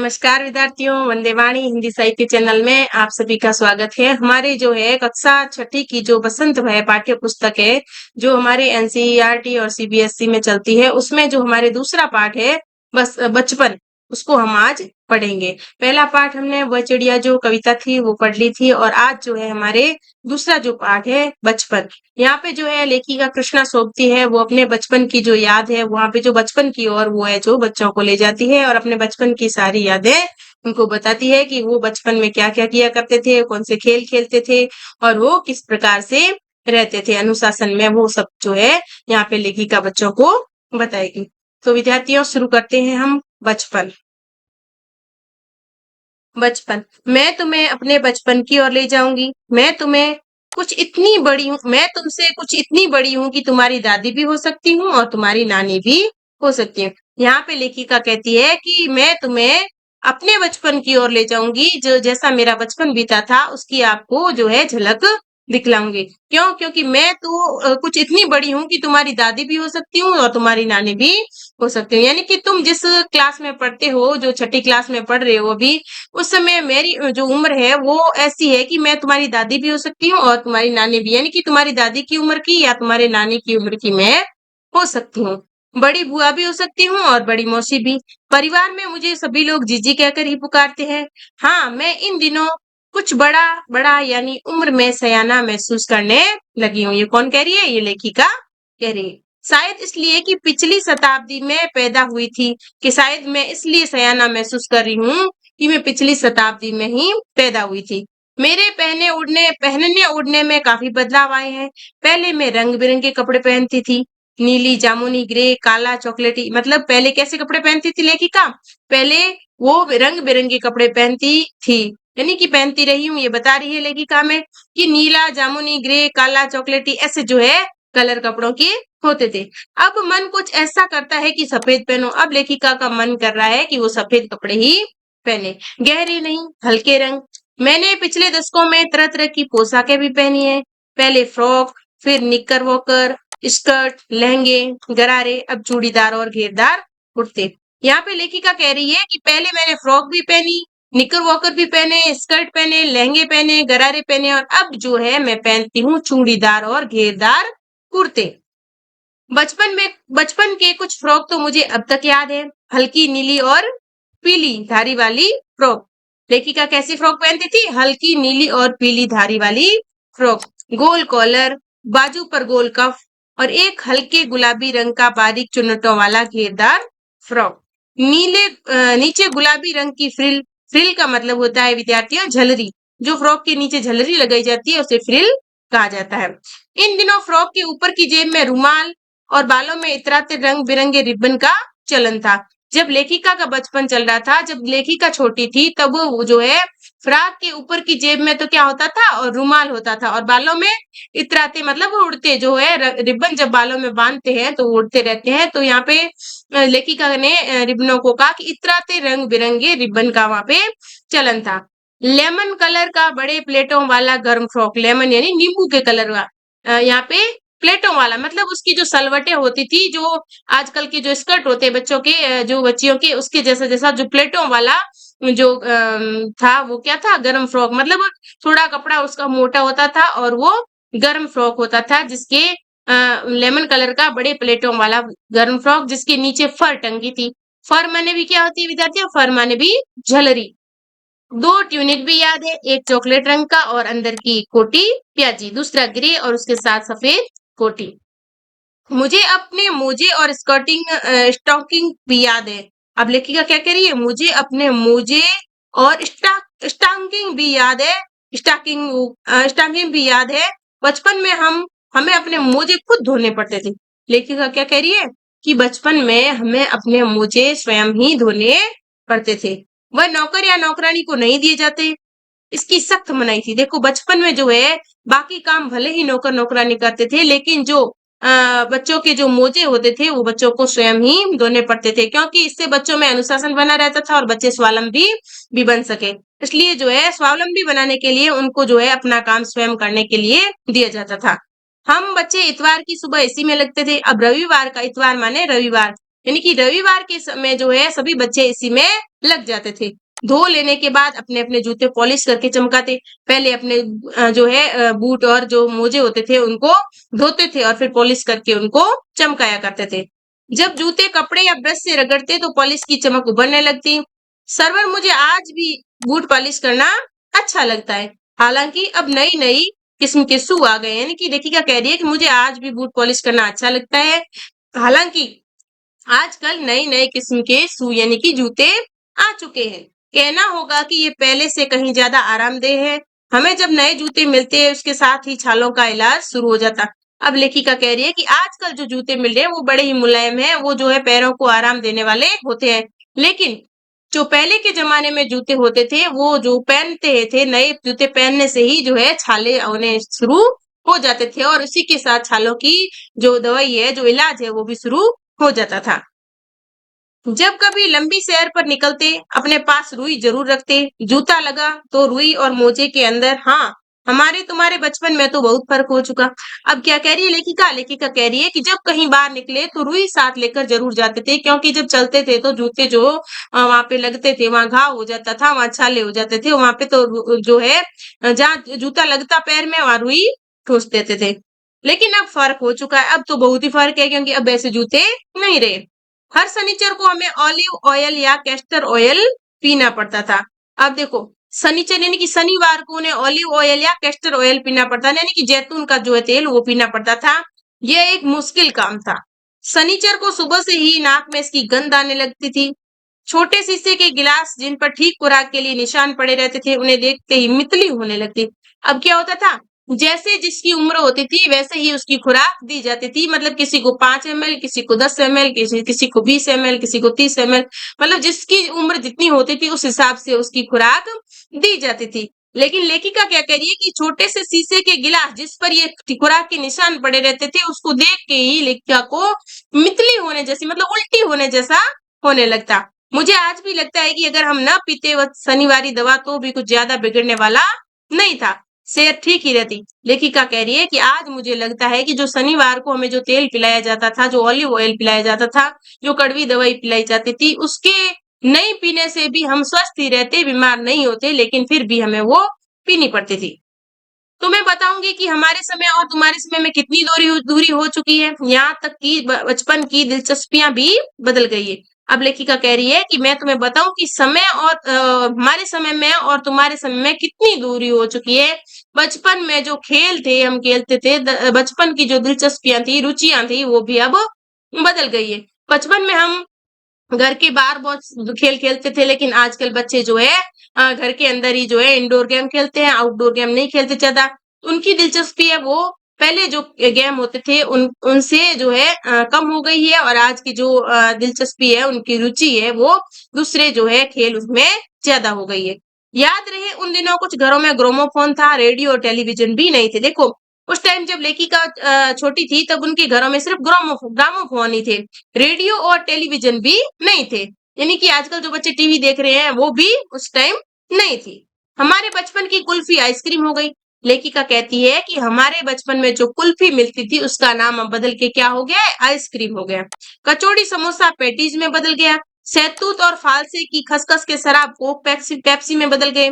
नमस्कार विद्यार्थियों, वंदे वाणी हिंदी साहित्य चैनल में आप सभी का स्वागत है। हमारे जो है कक्षा छठी की जो बसंत है पाठ्य पुस्तक है, जो हमारे एनसीईआरटी और सीबीएसई में चलती है, उसमें जो हमारे दूसरा पाठ है बचपन, उसको हम आज पढ़ेंगे। पहला पाठ हमने वह चिड़िया जो कविता थी वो पढ़ ली थी, और आज जो है हमारे दूसरा जो पाठ है बचपन। यहाँ पे जो है लेखिका कृष्णा सोबती है, वो अपने बचपन की जो याद है वहां पे जो बचपन की ओर वो है जो बच्चों को ले जाती है और अपने बचपन की सारी यादें उनको बताती है कि वो बचपन में क्या क्या किया करते थे, कौन से खेल खेलते थे और वो किस प्रकार से रहते थे अनुशासन में। वो सब जो है यहाँ पे लेखिका बच्चों को बताएगी। तो विद्यार्थियों, शुरू करते हैं हम। बचपन। बचपन। मैं तुम्हें अपने बचपन की ओर ले जाऊंगी। मैं तुमसे कुछ इतनी बड़ी हूँ कि तुम्हारी दादी भी हो सकती हूँ और तुम्हारी नानी भी हो सकती हूँ। यहाँ पे लेखिका कहती है कि मैं तुम्हें अपने बचपन की ओर ले जाऊंगी, जो जैसा मेरा बचपन बीता था उसकी आपको जो है झलक दिखलाऊंगी। क्यों? क्योंकि मैं तो कुछ इतनी बड़ी हूँ कि तुम्हारी दादी भी हो सकती हूँ और तुम्हारी नानी भी हो सकती हूँ। यानी कि तुम जिस क्लास में पढ़ते हो, जो छठी क्लास में पढ़ रहे हो अभी, उस समय मेरी जो उम्र है वो ऐसी है कि मैं तुम्हारी दादी भी हो सकती हूँ और तुम्हारी नानी भी। यानी कि तुम्हारी दादी की उम्र की या तुम्हारे नानी की उम्र की मैं हो सकती हूँ। बड़ी बुआ भी हो सकती हूँ और बड़ी मौसी भी। परिवार में मुझे सभी लोग जीजी कहकर ही पुकारते हैं। हाँ, मैं इन दिनों कुछ बड़ा बड़ा यानी उम्र में सयाना महसूस करने लगी हूँ। ये कौन कह रही है? ये लेखिका कह रही है। शायद इसलिए कि पिछली शताब्दी में पैदा हुई थी, कि शायद मैं इसलिए सयाना महसूस कर रही हूँ कि मैं पिछली शताब्दी में ही पैदा हुई थी। मेरे पहनने ओढ़ने में काफी बदलाव आए हैं। पहले मैं रंग बिरंगे कपड़े पहनती थी, नीली, जामुनी, ग्रे, काला, चॉकलेटी। मतलब पहले कैसे कपड़े पहनती थी लेखिका? पहले वो रंग बिरंगे कपड़े पहनती थी, यानी कि पहनती रही हूँ। ये बता रही है लेखिका में कि नीला, जामुनी, ग्रे, काला, चॉकलेटी ऐसे जो है कलर कपड़ों के होते थे। अब मन कुछ ऐसा करता है कि सफेद पहनो। अब लेखिका का मन कर रहा है कि वो सफेद कपड़े ही पहने, गहरे नहीं, हल्के रंग। मैंने पिछले दशकों में तरह तरह की पोशाकें भी पहनी है। पहले फ्रॉक, फिर निक्कर वॉकर, स्कर्ट, लहंगे, गरारे, अब चूड़ीदार और घेरदार कुर्ते। यहाँ पे लेखिका कह रही है कि पहले मैंने फ्रॉक भी पहनी, निक्कर वॉकर भी पहने, स्कर्ट पहने, लहंगे पहने, गरारे पहने, और अब जो है मैं पहनती हूँ चूड़ीदार और घेरदार कुर्ते। बचपन के कुछ फ्रॉक तो मुझे अब तक याद है। हल्की नीली और पीली धारी वाली फ्रॉक। लेखिका कैसी फ्रॉक पहनती थी? हल्की नीली और पीली धारी वाली फ्रॉक, गोल कॉलर, बाजू पर गोल कफ और एक हल्के गुलाबी रंग का बारीक चुन्नटों वाला घेरदार फ्रॉक। नीचे गुलाबी रंग की फ्रिल। फ्रिल का मतलब होता है विद्यार्थियों झलरी। जो फ्रॉक के नीचे झलरी लगाई जाती है उसे फ्रिल कहा जाता है। इन दिनों फ्रॉक के ऊपर की जेब में रुमाल और बालों में इतराते रंग बिरंगे रिबन का चलन था। जब लेखिका का बचपन चल रहा था, जब लेखिका छोटी थी, तब वो जो है फ्रॉक के ऊपर की जेब में तो क्या होता था, और रुमाल होता था, और बालों में इतराते मतलब वो उड़ते जो है रिबन जब बालों में बांधते हैं तो वो उड़ते रहते हैं। तो यहाँ पे लेखिका ने रिबनों को कहा कि इतराते रंग बिरंगे रिबन का वहां पे चलन था। लेमन कलर का बड़े प्लेटों वाला गर्म फ्रॉक। लेमन यानी नींबू के कलर का। यहाँ पे प्लेटों वाला मतलब उसकी जो सलवटें होती थी, जो आजकल के जो स्कर्ट होते हैं बच्चों के, जो बच्चियों के, उसके जैसा जैसा जो प्लेटों वाला जो था, वो क्या था? गर्म फ्रॉक। मतलब थोड़ा कपड़ा उसका मोटा होता था और वो गर्म फ्रॉक होता था, जिसके लेमन कलर का बड़े प्लेटों वाला गर्म फ्रॉक, जिसके नीचे फर टंगी थी। फर माने भी क्या होती है विद्यार्थियों? फर माने भी झलरी। दो ट्यूनिक भी याद है, एक चॉकलेट रंग का और अंदर की कोटी प्याजी, दूसरा ग्रे और उसके साथ सफेद कोटी। मुझे अपने मोजे और स्टॉकिंग भी याद है। अब लेखिका क्या कह रही है? मुझे अपने मोजे और स्टॉकिंग भी याद है। स्टॉकिंग भी याद है। बचपन में हमें अपने मोजे खुद धोने पड़ते थे। लेखिका क्या कह रही है? कि बचपन में हमें अपने मोजे स्वयं ही धोने पड़ते थे। वह नौकर या नौकरानी को नहीं दिए जाते। इसकी सख्त मनाही थी। देखो बचपन में जो है बाकी काम भले ही नौकर नौकरानी करते थे, लेकिन जो बच्चों के जो मोजे होते थे वो बच्चों को स्वयं ही धोने पड़ते थे, क्योंकि इससे बच्चों में अनुशासन बना रहता था और बच्चे स्वावलंबी भी बन सके। इसलिए जो है स्वावलंबी बनाने के लिए उनको जो है अपना काम स्वयं करने के लिए दिया जाता था। हम बच्चे इतवार की सुबह इसी में लगते थे। अब रविवार का, इतवार माने रविवार, यानी कि रविवार के समय जो है सभी बच्चे इसी में लग जाते थे। धो लेने के बाद अपने-अपने जूते पॉलिश करके चमकाते। पहले अपने जो है बूट और जो मोजे होते थे उनको धोते थे और फिर पॉलिश करके उनको चमकाया करते थे। जब जूते कपड़े या ब्रश से रगड़ते तो पॉलिश की चमक उभरने लगती। सरवर मुझे आज भी बूट पॉलिश करना अच्छा लगता है। हालाँकि अब नई-नई किस्म के शू आ गए हैं, यानी कि लेखिका कह रही है कि मुझे आज भी बूट पॉलिश करना अच्छा लगता है। हालाँकि आजकल नए-नए किस्म के शू यानी कि जूते आ चुके हैं। कहना होगा कि ये पहले से कहीं ज़्यादा आरामदेह है। हमें जब नए जूते मिलते हैं उसके साथ ही छालों का इलाज शुरू हो जाता। अब लेखिका कह रही है कि आजकल जो जूते मिल रहे हैं वो बड़े ही मुलायम हैं, वो जो है पैरों को आराम देने वाले होते हैं। लेकिन जो पहले के ज़माने में जूते होते थे वो जो पहनते थे, नए जूते पहनने से ही जो है छाले होने शुरू हो जाते थे और उसी के साथ छालों की जो दवाई है, जो इलाज है वो भी शुरू हो जाता था। जब कभी लंबी सैर पर निकलते अपने पास रुई जरूर रखते। जूता लगा तो रुई और मोजे के अंदर हाँ, हमारे तुम्हारे बचपन में तो बहुत फर्क हो चुका। अब क्या कह रही है लेखिका? लेखिका कह रही है कि जब कहीं बाहर निकले तो रुई साथ लेकर जरूर जाते थे, क्योंकि जब चलते थे तो जूते जो वहां पे लगते थे वहां घाव हो जाता था, वहां छाले हो जाते थे, वहां पे तो जो है जहाँ जूता लगता पैर में वहां रुई ठूस देते थे। लेकिन अब फर्क हो चुका है, अब तो बहुत ही फर्क है, क्योंकि अब ऐसे जूते नहीं रहे। हर शनिचर को हमें ऑलिव ऑयल या कैस्टर ऑयल पीना पड़ता था। अब देखो, शनिचर यानी कि शनिवार को उन्हें ऑलिव ऑयल या कैस्टर ऑयल पीना पड़ता था, यानी कि जैतून का जो है तेल वो पीना पड़ता था। यह एक मुश्किल काम था। शनिचर को सुबह से ही नाक में इसकी गंध आने लगती थी। छोटे शीशे के गिलास जिन पर ठीक खुराक के लिए निशान पड़े रहते थे उन्हें देखते ही मितली होने लगती। अब क्या होता था, जैसे जिसकी उम्र होती थी वैसे ही उसकी खुराक दी जाती थी। मतलब किसी को 5 ml, किसी को 10 ml, किसी को 20 ml, किसी को 30 ml, मतलब जिसकी उम्र जितनी होती थी उस हिसाब से उसकी खुराक दी जाती थी। लेकिन लेखिका क्या कह रही है कि छोटे से शीशे के गिलास जिस पर ये खुराक के निशान पड़े रहते थे उसको देख के ही लेखिका को मितली होने जैसी, मतलब उल्टी होने जैसा होने लगता। मुझे आज भी लगता है कि अगर हम ना पीते वक्त शनिवारी दवा तो भी कुछ ज्यादा बिगड़ने वाला नहीं था, सेहत ठीक ही रहती। लेखिका कह रही है कि आज मुझे लगता है कि जो शनिवार को हमें जो तेल पिलाया जाता था, जो ऑलिव ऑयल पिलाया जाता था, जो कड़वी दवाई पिलाई जाती थी, उसके नहीं पीने से भी हम स्वस्थ ही रहते, बीमार नहीं होते, लेकिन फिर भी हमें वो पीनी पड़ती थी। तो मैं बताऊंगी कि हमारे समय और तुम्हारे समय में कितनी दूरी हो चुकी है, यहाँ तक कि बचपन की दिलचस्पियां भी बदल गई है। अब लेखिका कह रही है कि मैं तुम्हें बताऊं कि समय और हमारे समय में और तुम्हारे समय में कितनी दूरी हो चुकी है। बचपन में जो खेल थे हम खेलते थे, बचपन की जो दिलचस्पियां थी, रुचियां थी, वो भी अब बदल गई है। बचपन में हम घर के बाहर बहुत खेल खेलते थे, लेकिन आजकल बच्चे जो है घर के अंदर ही जो है इंडोर गेम खेलते हैं, आउटडोर गेम नहीं खेलते ज्यादा। उनकी दिलचस्पी है वो पहले जो गेम होते थे उनसे जो है कम हो गई है, और आज की जो दिलचस्पी है, उनकी रुचि है, वो दूसरे जो है खेल उसमें ज्यादा हो गई है। याद रहे उन दिनों कुछ घरों में ग्रामोफोन था, रेडियो और टेलीविजन भी नहीं थे। देखो, उस टाइम जब लेखिका छोटी थी तब उनके घरों में सिर्फ ग्रामोफोन ही थे, रेडियो और टेलीविजन भी नहीं थे। यानी कि आजकल जो बच्चे टीवी देख रहे हैं वो भी उस टाइम नहीं थी। हमारे बचपन की कुल्फी आइसक्रीम हो गई। लेखिका कहती है कि हमारे बचपन में जो कुल्फी मिलती थी उसका नाम अब बदल के क्या हो गया है, आइसक्रीम हो गया। कचौड़ी समोसा पैटीज में बदल गया। सहतूत और फालसे की खसखस के शराब कोक पेप्सी पेप्सी में बदल गए।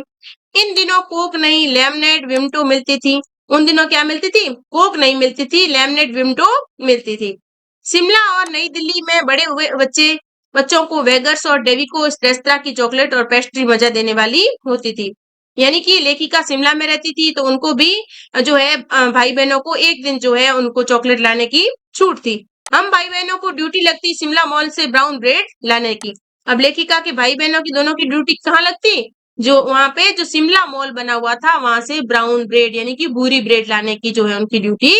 इन दिनों कोक नहीं, लेमनेड विमटो मिलती थी। उन दिनों क्या मिलती थी? कोक नहीं मिलती थी, लेमनेड विमटो मिलती थी। शिमला और नई दिल्ली में बड़े हुए बच्चों को वेगर्स और डेविको इस रेस्तरां की चॉकलेट और पेस्ट्री मजा देने वाली होती थी। यानी कि लेखिका शिमला में रहती थी तो उनको भी जो है भाई बहनों को एक दिन जो है उनको चॉकलेट लाने की छूट थी। हम भाई बहनों को ड्यूटी लगती शिमला मॉल से ब्राउन ब्रेड लाने की। अब लेखिका के भाई बहनों की दोनों की ड्यूटी कहाँ लगती? जो वहां पे जो शिमला मॉल बना हुआ था वहां से ब्राउन ब्रेड यानी कि भूरी ब्रेड लाने की जो है उनकी ड्यूटी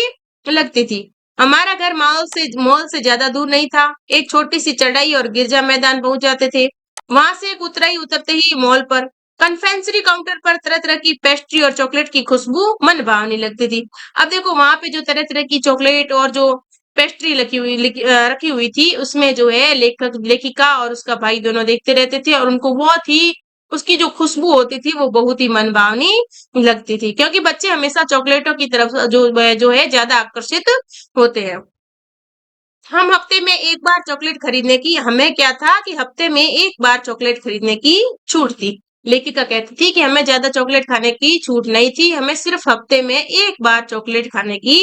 लगती थी। हमारा घर मॉल से ज्यादा दूर नहीं था। एक छोटी सी चढ़ाई और गिरजा मैदान पहुंच जाते थे। वहां से एक उतराई उतरते ही मॉल पर कन्फेक्शनरी काउंटर पर तरह तरह की पेस्ट्री और चॉकलेट की खुशबू मन भावनी लगती थी। अब देखो, वहां पे जो तरह तरह की चॉकलेट और जो पेस्ट्री रखी हुई थी उसमें जो है लेखक लेखिका और उसका भाई दोनों देखते रहते थे, और उनको बहुत ही उसकी जो खुशबू होती थी वो बहुत ही मनभावनी लगती थी, क्योंकि बच्चे हमेशा चॉकलेटों की तरफ जो है ज्यादा आकर्षित होते हैं। हम हफ्ते में एक बार चॉकलेट खरीदने की, हमें क्या था कि हफ्ते में एक बार चॉकलेट खरीदने की छूट थी। लेखिका कहती थी कि हमें ज्यादा चॉकलेट खाने की छूट नहीं थी, हमें सिर्फ हफ्ते में एक बार चॉकलेट खाने की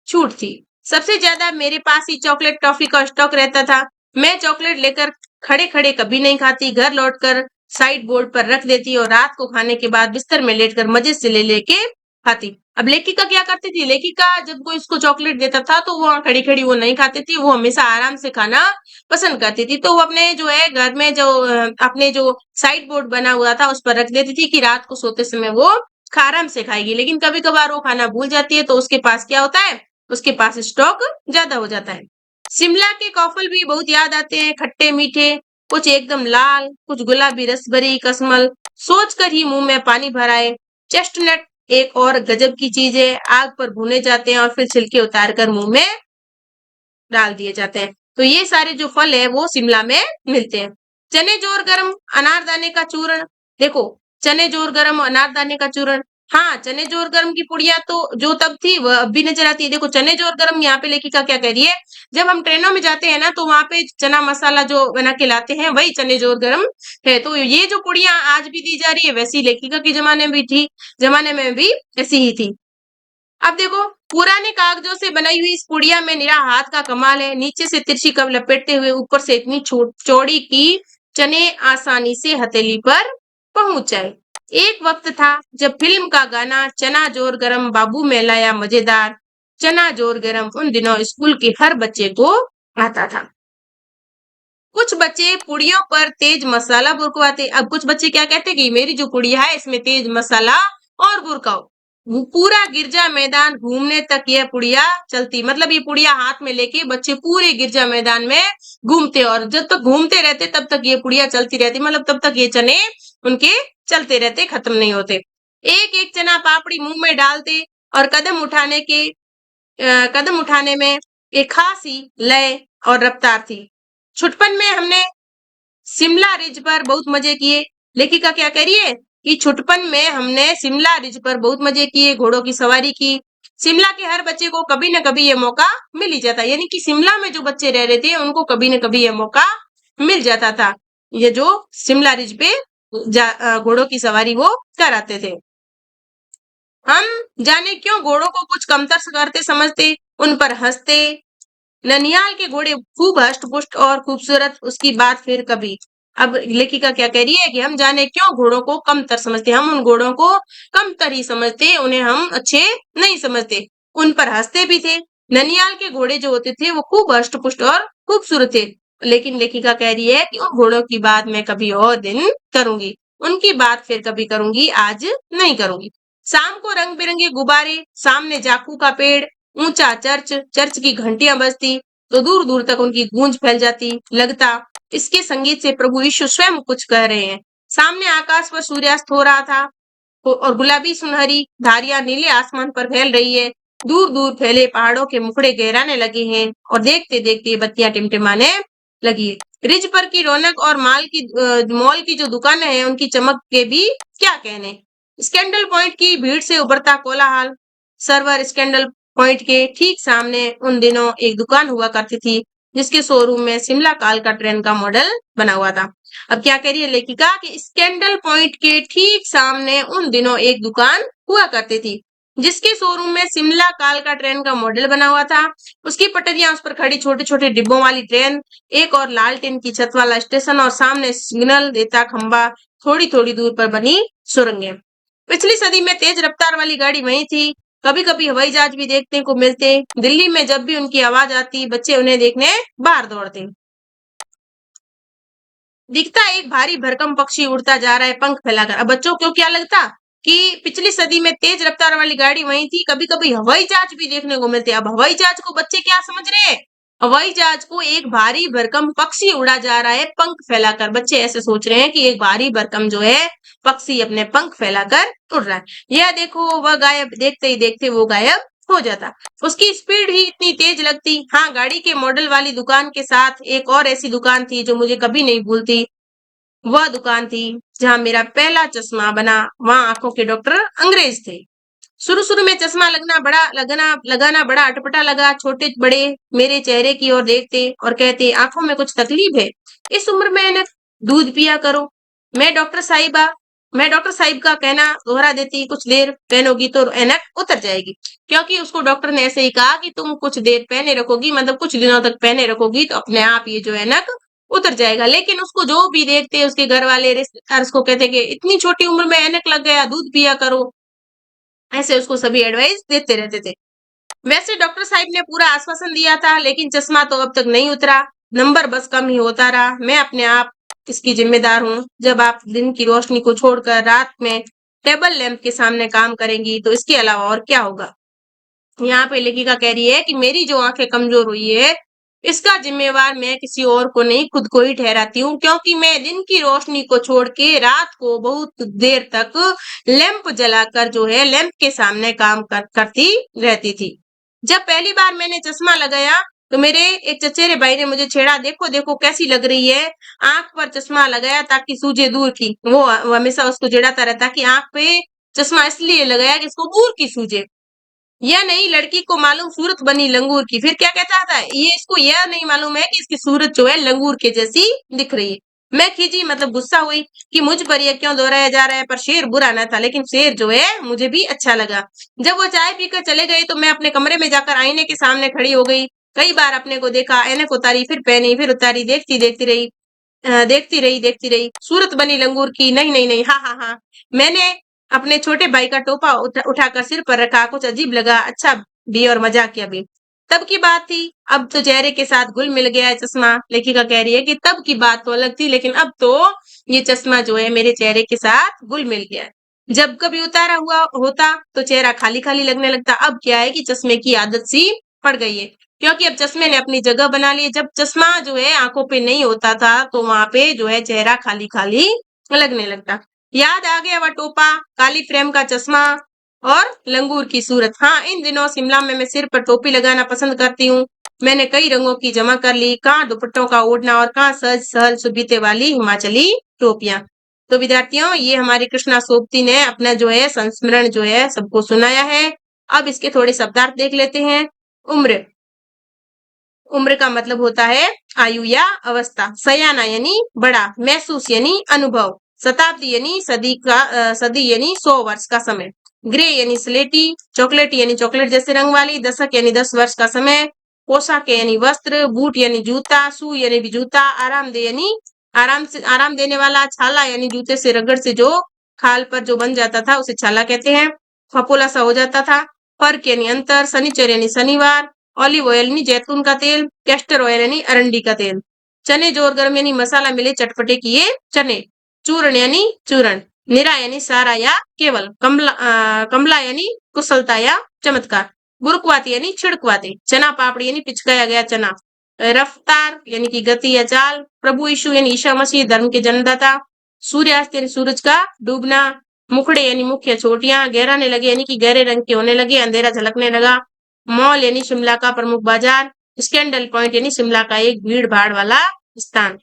छूट थी। सबसे ज्यादा मेरे पास ही चॉकलेट टॉफी का स्टॉक रहता था। मैं चॉकलेट लेकर खड़े खड़े कभी नहीं खाती, घर लौटकर साइड बोर्ड पर रख देती और रात को खाने के बाद बिस्तर में लेटकर मजे से ले लेके खाती। अब लेखिका क्या करती थी, लेखिका जब कोई इसको चॉकलेट देता था तो वो खड़ी खड़ी वो नहीं खाती थी, वो हमेशा आराम से खाना पसंद करती थी। तो वो अपने जो है घर में जो अपने जो साइड बोर्ड बना हुआ था उस पर रख देती थी कि रात को सोते समय वो आराम से खाएगी। लेकिन कभी कभार वो खाना भूल जाती है तो उसके पास क्या होता है, उसके पास स्टॉक ज्यादा हो जाता है। शिमला के कॉफल भी बहुत याद आते हैं, खट्टे मीठे, कुछ एकदम लाल, कुछ गुलाबी रस भरी कसमल, सोच कर ही मुंह में पानी भर आए। चेस्टनट एक और गजब की चीज है, आग पर भुने जाते हैं और फिर छिलके उतार कर मुंह में डाल दिए जाते हैं। तो ये सारे जो फल है वो शिमला में मिलते हैं। चने जोर गरम अनारदाने का चूर्ण, देखो चने जोर गरम अनारदाने का चूर्ण, हाँ चने जोर गरम की पुड़िया तो जो तब थी वह अब भी नजर आती है। देखो चने जोर गरम यहाँ पे लेखिका क्या कह रही है, जब हम ट्रेनों में जाते हैं ना तो वहां पे चना मसाला जो बना के लाते हैं वही चने जोर गरम है। तो ये जो पुड़िया आज भी दी जा रही है वैसी लेखिका के जमाने में भी थी, जमाने में भी ऐसी ही थी। अब देखो पुराने कागजों से बनाई हुई इस पुड़िया में निरा हाथ का कमाल है, नीचे से तिरछी कब लपेटते हुए ऊपर से इतनी चौड़ी की चने आसानी से हथेली पर पहुंच जाए। एक वक्त था जब फिल्म का गाना चना जोर गरम बाबू में लाया मजेदार, चना जोर गरम उन दिनों स्कूल के हर बच्चे को आता था। कुछ बच्चे पुड़ियों पर तेज मसाला बुरकवाते, अब कुछ बच्चे क्या कहते कि मेरी जो पुड़िया है इसमें तेज मसाला और बुरकाओ। वो पूरा गिरजा मैदान घूमने तक यह पुड़िया चलती, मतलब ये पुड़िया हाथ में लेके बच्चे पूरे गिरजा मैदान में घूमते और जब तक घूमते रहते तब तक ये पुड़िया चलती रहती, मतलब तब तक ये चने उनके चलते रहते, खत्म नहीं होते। एक एक चना पापड़ी मुंह में डालते और कदम उठाने में एक खास ही लय और रफ्तार थी। छुटपन में हमने शिमला रिज पर बहुत मजे किए। लेखिका क्या कह रही है कि छुटपन में हमने शिमला रिज पर बहुत मजे किए, घोड़ों की सवारी की। शिमला के हर बच्चे को कभी न कभी ये मौका मिल ही जाता, यानी कि शिमला में जो बच्चे रह रहे थे उनको कभी न कभी ये मौका मिल जाता था, ये जो शिमला रिज पे घोड़ों की सवारी वो कराते थे। हम जाने क्यों घोड़ों को कुछ कमतर करते समझते, उन पर हंसते। ननिहाल के घोड़े खूब हष्ट पुष्ट और खूबसूरत, उसकी बात फिर कभी। अब लेखिका क्या कह रही है कि हम जाने क्यों घोड़ों को कमतर समझते, हम उन घोड़ों को कमतर ही समझते, उन्हें हम अच्छे नहीं समझते। उन पर हंसते भी थे। ननिहाल के घोड़े जो होते थे वो खूब हष्ट पुष्ट और खूबसूरत थे। लेकिन लेखिका कह रही है कि उन घोड़ों की बात मैं कभी और दिन करूंगी, उनकी बात फिर कभी करूंगी, आज नहीं करूंगी। शाम को रंग बिरंगे गुब्बारे, सामने जाखू का पेड़, ऊंचा चर्च, चर्च की घंटियां बजती तो दूर दूर तक उनकी गूंज फैल जाती, लगता इसके संगीत से प्रभु यीशु स्वयं कुछ कह रहे हैं। सामने आकाश पर सूर्यास्त हो रहा था और गुलाबी सुनहरी धारियां नीले आसमान पर फैल रही है। दूर दूर फैले पहाड़ों के मुखड़े गहराने लगे हैं और देखते देखते बत्तियां टिमटिमाने लगी है। रिज पर की रौनक और मॉल की जो दुकानें हैं उनकी चमक के भी क्या कहने। स्कैंडल पॉइंट की भीड़ से उभरता कोलाहल, सर्वर स्कैंडल पॉइंट के ठीक सामने उन दिनों एक दुकान हुआ करती थी जिसके शोरूम में शिमला कालका ट्रेन का मॉडल बना हुआ था। अब क्या कह रही है लेखिका कि स्कैंडल पॉइंट के ठीक सामने उन दिनों एक दुकान हुआ करती थी जिसके शोरूम में शिमला कालका ट्रेन का मॉडल बना हुआ था। उसकी पटरियां, उस पर खड़ी छोटे छोटे डिब्बों वाली ट्रेन, एक और लाल टिन की छत वाला स्टेशन और सामने सिग्नल देता खंबा, थोड़ी थोड़ी दूर पर बनी सुरंगें। पिछली सदी में तेज रफ्तार वाली गाड़ी वही थी। कभी कभी हवाई जहाज भी देखने को मिलते। दिल्ली में जब भी उनकी आवाज आती बच्चे उन्हें देखने बाहर दौड़ते। दिखता एक भारी भरकम पक्षी उड़ता जा रहा है पंख फैलाकर। अब बच्चों को क्या लगता कि पिछली सदी में तेज रफ्तार वाली गाड़ी वही थी, कभी कभी हवाई जहाज भी देखने को मिलते। अब हवाई जहाज को बच्चे क्या समझ रहे हैं, हवाई जहाज को एक भारी भरकम पक्षी उड़ा जा रहा है पंख फैलाकर। बच्चे ऐसे सोच रहे हैं कि एक भारी भरकम जो है पक्षी अपने पंख फैलाकर उड़ रहा है। यह देखो वह गायब, देखते ही देखते वो गायब हो जाता। उसकी स्पीड ही इतनी तेज लगती। हाँ, गाड़ी के मॉडल वाली दुकान के साथ एक और ऐसी दुकान थी जो मुझे कभी नहीं भूलती। वह दुकान थी जहां मेरा पहला चश्मा बना। वहां आंखों के डॉक्टर अंग्रेज थे। शुरू-शुरू में चश्मा लगाना बड़ा अटपटा लगा। छोटे-बड़े मेरे चेहरे की ओर देखते और कहते, "आँखों में कुछ तकलीफ है? इस उम्र में ऐनक, दूध पिया करो।" मैं डॉक्टर साहिबा मैं डॉक्टर साहिब का कहना दोहरा देती, "कुछ देर पहनोगी तो ऐनक उतर जाएगी।" क्योंकि उसको डॉक्टर ने ऐसे ही कहा कि तुम कुछ देर पहने रखोगी, मतलब कुछ दिनों तक पहने रखोगी तो अपने आप ये जो ऐनक उतर जाएगा। लेकिन उसको जो भी देखते, उसके घर वाले, रिश्तेदार उसको कहते कि इतनी छोटी उम्र में ऐनक लग गया, दूध पिया करो। ऐसे उसको सभी एडवाइस देते रहते थे। वैसे डॉक्टर साहिब ने पूरा आश्वासन दिया था, लेकिन चश्मा तो अब तक नहीं उतरा। नंबर बस कम ही होता रहा। मैं अपने आप इसकी जिम्मेदार हूँ। जब आप दिन की रोशनी को छोड़कर रात में टेबल लैंप के सामने काम करेंगी, तो इसके अलावा और क्या होगा? यहाँ पे लेखिका कह रही है कि मेरी जो आंखें कमजोर हुई है, इसका जिम्मेवार मैं किसी और को नहीं, खुद को ही ठहराती हूँ, क्योंकि मैं दिन की रोशनी को छोड़ के रात को बहुत देर तक लैंप जलाकर जो है लैंप के सामने काम करती रहती थी। जब पहली बार मैंने चश्मा लगाया, तो मेरे एक चचेरे भाई ने मुझे छेड़ा, "देखो देखो कैसी लग रही है, आंख पर चश्मा लगाया ताकि सूझे दूर की।" वो हमेशा उसको चिढ़ाता रहता कि आंख पे चश्मा इसलिए लगाया कि इसको दूर की सूझे। यह नहीं, लड़की को मालूम सूरत बनी लंगूर की। फिर क्या कहता था, ये इसको यह नहीं मालूम है कि इसकी सूरत जो है लंगूर के जैसी दिख रही है। मैं खीजी, मतलब गुस्सा हुई कि मुझ पर यह क्यों दोहराया जा रहा है। पर शेर बुरा न था, लेकिन शेर जो है मुझे भी अच्छा लगा। जब वो चाय पीकर चले गए, तो मैं अपने कमरे में जाकर आईने के सामने खड़ी हो गई। कई बार अपने को देखा, ऐनक उतारी, फिर पहनी, फिर उतारी, देखती रही, सूरत बनी लंगूर की, नहीं नहीं नहीं, हाँ हाँ हाँ। मैंने अपने छोटे भाई का टोपा उठाकर सिर पर रखा, कुछ अजीब लगा, अच्छा भी और मजाक किया भी। तब की बात थी, अब तो चेहरे के साथ घुल मिल गया है चश्मा। लेखिका कह रही है कि तब की बात तो अलग थी, लेकिन अब तो ये चश्मा जो है मेरे चेहरे के साथ घुल मिल गया है। जब कभी उतारा हुआ होता तो चेहरा खाली खाली लगने लगता। अब क्या है कि चश्मे की आदत सी पड़ गई है, क्योंकि अब चश्मे ने अपनी जगह बना ली है। जब चश्मा जो है आंखों पे नहीं होता था, तो वहां पे जो है चेहरा खाली खाली लगने लगता। याद आ गया वह टोपा, काली फ्रेम का चश्मा और लंगूर की सूरत। हाँ, इन दिनों शिमला में मैं सिर पर टोपी लगाना पसंद करती हूँ। मैंने कई रंगों की जमा कर ली, कहाँ दुपट्टों का ओढ़ना और कहाँ सहज सहल सुबीते वाली हिमाचली टोपियां। तो विद्यार्थियों, ये हमारी कृष्णा सोबती ने अपना जो है संस्मरण जो है सबको सुनाया है। अब इसके थोड़े शब्दार्थ देख लेते हैं। उम्र, उम्र का मतलब होता है आयु या अवस्था। सयाना यानी बड़ा, महसूस यानी अनुभव, शताब्दी यानी सदी यानी 100 वर्ष का समय, ग्रे यानी स्लेटी, चॉकलेट यानी चॉकलेट जैसे रंग वाली, दशक यानी 10 वर्ष का समय, पोशाक यानी वस्त्र, बूट यानी जूता, शू यानी भी जूता, आरामदेह यानी आराम देने वाला, छाला यानी जूते से रगड़ से जो खाल पर जो बन जाता था उसे छाला कहते हैं, फपोला सा हो जाता था। फर्क यानी अंतर, शनिचर यानी शनिवार, ऑलिव ऑयल यानी जैतून का तेल, कैस्टर ऑयल यानी अरंडी का तेल, चने जोर गर्म यानी मसाला मिले चटपटे किए चने, चूर्ण यानी चूरण, निरा यानी सारा या केवल, कमला यानी कुशलता या चमत्कार, बुरुकवाती यानी छिड़कवाती, चना पापड़ी यानी पिचकाया गया चना, रफ्तार यानी कि गति या चाल, प्रभु यीशु यानी ईसा मसीह धर्म के जन्मदाता, सूर्यास्त यानी सूरज का डूबना, मुखड़े यानी मुख्य चोटियां, गहराने लगे यानी कि गहरे रंग के होने लगे, अंधेरा झलकने लगा, मॉल यानी शिमला का प्रमुख बाजार, स्कैंडल पॉइंट यानी शिमला का एक भीड़ भाड़ वाला स्थान।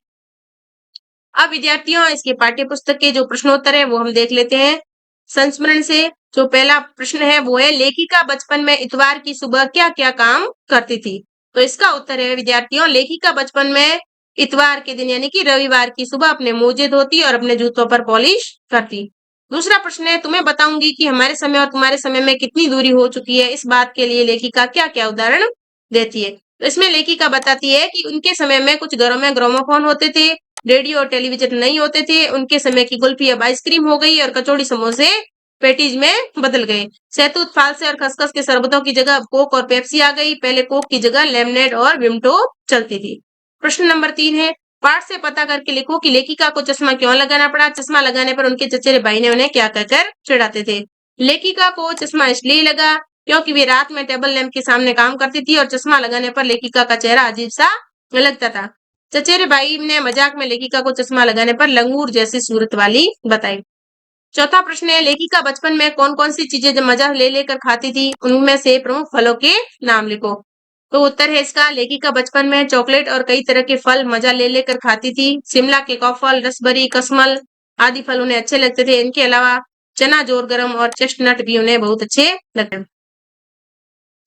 अब विद्यार्थियों, इसके पाठ्य पुस्तक के जो प्रश्नोत्तर है वो हम देख लेते हैं। संस्मरण से जो पहला प्रश्न है वो है, लेखिका बचपन में इतवार की सुबह क्या क्या काम करती थी? तो इसका उत्तर है विद्यार्थियों, लेखिका बचपन में इतवार के दिन यानी कि रविवार की सुबह अपने मोजे धोती और अपने जूतों पर पॉलिश करती। दूसरा प्रश्न है, तुम्हें बताऊंगी कि हमारे समय और तुम्हारे समय में कितनी दूरी हो चुकी है। इस बात के लिए लेखिका क्या क्या उदाहरण देती है? तो इसमें लेखिका बताती है कि उनके समय में कुछ घरों में ग्रामोफोन होते थे, रेडियो और टेलीविजन नहीं होते थे। उनके समय की कुल्फी अब आइसक्रीम हो गई और कचौड़ी समोसे पेटीज में बदल गए। शहतूत, फालसे और खसखस के शरबतों की जगह अब कोक और पेप्सी आ गई। पहले कोक की जगह लेमनेड और विमटो चलती थी। प्रश्न नंबर 3 है, पाठ से पता करके लिखो कि लेखिका को चश्मा क्यों लगाना पड़ा। चश्मा लगाने पर उनके चचेरे भाई ने उन्हें क्या कहकर चिढ़ाते थे? लेखिका को चश्मा इसलिए लगा क्योंकि वे रात में टेबल लैंप के सामने काम करती थी और चश्मा लगाने पर लेखिका का चेहरा अजीब सा लगता था। चचेरे भाई ने मजाक में लेखिका को चश्मा लगाने पर लंगूर जैसी सूरत वाली बताई। चौथा प्रश्न है, लेखिका बचपन में कौन कौन सी चीजें जब मजा ले लेकर खाती थी, उनमें से प्रमुख फलों के नाम लिखो। तो उत्तर है इसका, लेखिका बचपन में चॉकलेट और कई तरह के फल मजा ले लेकर खाती थी। शिमला के कॉफल, रसबरी, कसमल आदि फल उन्हें अच्छे लगते थे। इनके अलावा चना जोर गरम और चेस्टनट भी उन्हें बहुत अच्छे लगते हैं।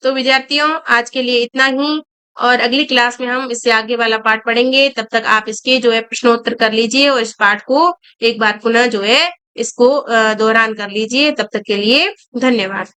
तो विद्यार्थियों आज के लिए इतना ही और अगली क्लास में हम इससे आगे वाला पाठ पढ़ेंगे। तब तक आप इसके जो है प्रश्नोत्तर कर लीजिए और इस पाठ को एक बार पुनः जो है इसको दोहरान कर लीजिए। तब तक के लिए धन्यवाद।